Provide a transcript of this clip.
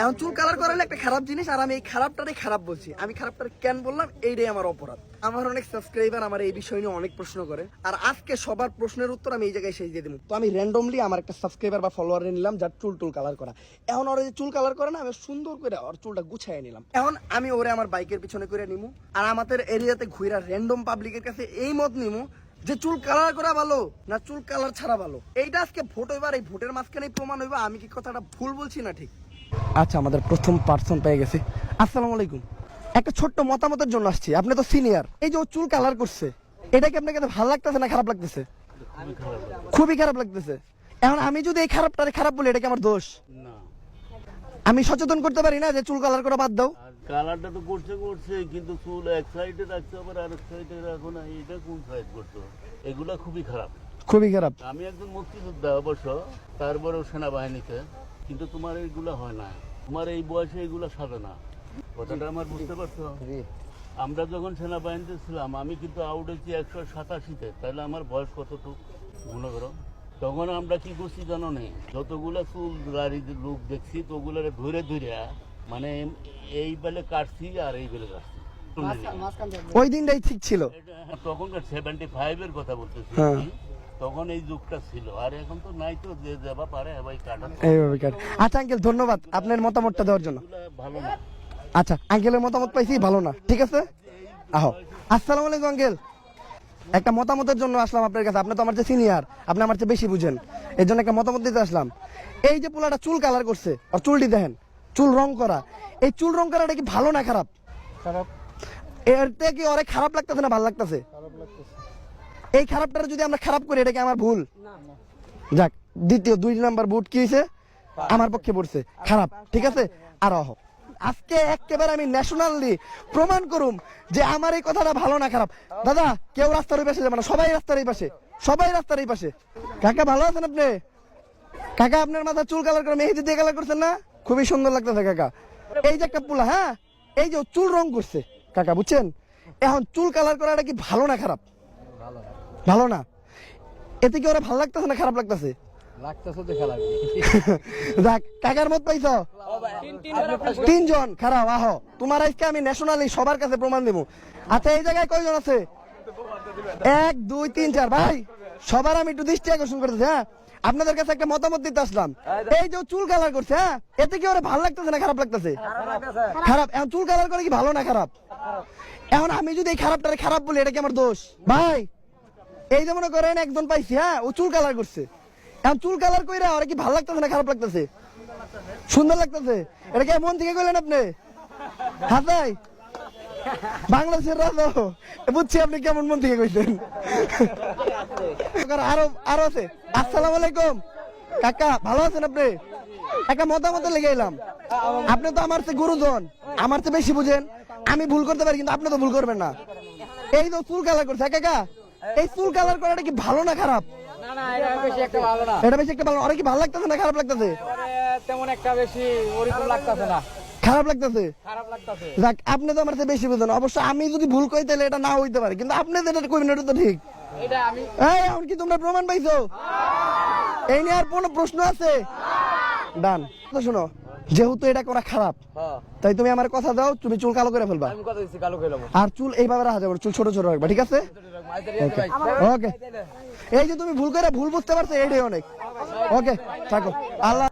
এখন চুল কালার করালে একটা খারাপ জিনিস, আর আমি এই খারাপটারই খারাপ বলছি। আমি খারাপটা কেন বললাম, এইটাই আমার অপরাধ। আমার অনেক সাবস্ক্রাইবার আমার এই বিষয় নিয়ে অনেক প্রশ্ন করে, আর আজকে সবার প্রশ্নের উত্তর আমি এই জায়গায় শেষ দিয়ে দেবো। তো আমি র্যান্ডমলি আমার একটা সাবস্ক্রাইবার বা ফলোয়ারে নিলাম যার চুল কালার করা। এখন ওরা যে চুল কালার করে না, আমি সুন্দর করে ওর চুলটা গুছাই নিলাম। এখন আমি ওরে আমার বাইকের পিছনে করে নিমু, আর আমাদের এরিয়াতে ঘুরা র্যান্ডম পাবলিকের কাছে এই মত নিমু যে চুল কালার করা ভালো না চুল কালার ছাড়া ভালো। এইটা আজকে ভোট হইবার, এই ভোটের মাঝখানেই প্রমাণ হইবা আমি কি কথাটা ভুল বলছি না ঠিক। আচ্ছা, আমাদের প্রথম পার্সন পেয়ে গেছে। আসসালামু আলাইকুম। একটা ছোট্ট মতামতের জন্য আসছি, আপনি তো সিনিয়র। এই যে ও চুল কালার করছে, এটা কি আপনাকে ভালো লাগতেছে না খারাপ লাগতেছে? খুবই খারাপ লাগতেছে। এখন আমি যদি এই খারাপটারে খারাপ বলি, এটা কি আমার দোষ? না, আমি সচেতন করতে পারি না যে চুল কালার করা বাদ দাও? কালারটা তো করছে কিন্তু চুল এক সাইডে রাখতে আবার আরেক সাইডে রাখো না, এটা কোন সাইড করতো? এগুলা খুবই খারাপ, খুবই খারাপ। আমি একজন মুক্তিযোদ্ধা অবশ্য, তারপরেও সেনাবাহিনীতে, কিন্তু তোমার এইগুলা হয় না, তোমার এই বয়সে এইগুলা সাজে না। কথাটা আমার বুঝতে পারছো? আমরা যখন সেনাবাহিনীতে ছিলাম, আমি কিন্তু আউট হয়েছি 187-তে, তাহলে আমার বয়স কতটুকু মনে করো। তখন আমরা কি করছি জানো নেই, যতগুলা চুল গাড়ির লোক দেখছি তো ওগুলারে ধরে মানে এই বেলে কাটছি আর এই বেলে কাটছি। ওই দিনটাই ঠিক ছিল। তখনকার 75-এর কথা বলতেছি, হ্যাঁ। তখন এই যুগটা ছিল, আর এখন তো নাই, তো যে যাবা পারে ভাই কাটা। এইভাবে কাট। আচ্ছা আঙ্কেল, ধন্যবাদ আপনার মতামতটা দেওয়ার জন্য। ভালো না। আচ্ছা, আঙ্কেলের মতামত পাইছি, ভালো না, ঠিক আছে। আহো। আসসালামু আলাইকুম আঙ্কেল, একটা মতামতের জন্য আসলাম আপনার কাছে। আপনি তো আমার চেয়ে সিনিয়র, আপনি আমার চেয়ে বেশি বুঝেন, এর জন্য একটা মতামত দিতে আসলাম। এই যে পোলাটা চুল কালার করছে, আর চুলটি দেখেন চুল রং করা, এই চুল রং করাটা কি ভালো না খারাপ? খারাপ। এরতে কি অনেক খারাপ লাগতেছে না ভালো লাগতেছে? এই খারাপটা যদি আমরা খারাপ করি, এটা কি আমার ভুল? যাক, দ্বিতীয় 2 নাম্বার বুট কি হয়েছে, আমার পক্ষে পড়ছে, খারাপ, ঠিক আছে। আর আজকে একেবারে আমি ন্যাশনালি প্রমাণ করুম যে আমার এই কথাটা ভালো না খারাপ। দাদা, কেউ রাস্তার ওই পাশে যাবে না, সবাই রাস্তার এই পাশে, সবাই রাস্তার এই পাশে। কাকা ভালো আছেন আপনি? কাকা, আপনার মাথা চুল কালার করে মেহেদি দিয়ে কালার করছেন না, খুবই সুন্দর লাগতেছে কাকা। এই যে একটা পোলা, হ্যাঁ, এই যে চুল রং করছে কাকা, বুঝছেন? এখন চুল কালার করাটা কি ভালো না খারাপ? ভালো না। এতে কি ওরা ভালো লাগতেছে না খারাপ লাগতেছে? যাক, কাকার মত পাইছ? 3 জন খারাপ। আহো, তোমার আজকে আমি ন্যাশনালি সবার কাছে প্রমাণ দেবো। আচ্ছা, এই জায়গায় কয়জন আছে? 1 2 3 4 ভাই, সবার আমি একটু দৃষ্টি আকর্ষণ করতেছি। হ্যাঁ, আপনাদের কাছে একটা মতামত দিতে আসলাম। এই যে চুল কালার করছে, হ্যাঁ, এতে কি ওরা ভালো লাগতেছে না খারাপ লাগতেছে? খারাপ। এখন চুল কালার করে কি ভালো না খারাপ? এখন আমি যদি এই খারাপটারে খারাপ বলি, এটা কি আমার দোষ? ভাই, এই যে মনে করেন একজন পাইছি, হ্যাঁ, ও চুল কালার করছে। এখন চুল কালার কইরা ওরা কি ভালো লাগতেছে না খারাপ লাগতেছে? সুন্দর লাগতেছে। এটা কি মন থেকে কইলেন আপনি? হ্যাঁ ভাই, বাংলাদেশের রাজা, বুঝছি আপনি কেমন মন থেকে কইছেন। আরো আছে। আসসালামু আলাইকুম কাকা, ভালো আছেন আপনি? একটা মতামত লেগে এলাম। আপনি তো আমার চেয়ে গুরুজন, আমার চেয়ে বেশি বুঝেন। আমি ভুল করতে পারি, কিন্তু আপনি তো ভুল করবেন না। এই তো চুল কালার করছে কাকা, এই চুল কালার করাটা কি ভালো না খারাপ? এটা বেশি একটা ভালো না। এটা বেশি একটা ভালো। ওরা কি ভালো লাগতেছে না খারাপ লাগতেছে? তেমন একটা বেশি ওরকম লাগতেছে না, খারাপ লাগতেছে। খারাপ লাগতেছে। যাক, আপনি তো আমার চেয়ে বেশি বুঝেন। অবশ্য আমি যদি ভুল করি তাহলে এটা না হইতে পারে, কিন্তু আপনি যেটা কইবেন এটা তো ঠিক। এটা আমি এখন কি তোমরা প্রমাণ পাইছো? এই নিয়ে আর কোনো প্রশ্ন আছে? ডান। তো শোনো, যেহেতু এটা করা খারাপ, তাই তুমি আমার কথা দাও, তুমি চুল কালো করে ফেলবা। আমি কথা দিচ্ছি কালো কইলাম। আর চুল এইভাবে রাখা যাবে, চুল ছোট ছোট রাখবা, ঠিক আছে? ওকে। এই যে তুমি ভুল করে ভুল বুঝতে পারছো, এইটাই অনেক। ওকে, থাকো। আল্লাহ।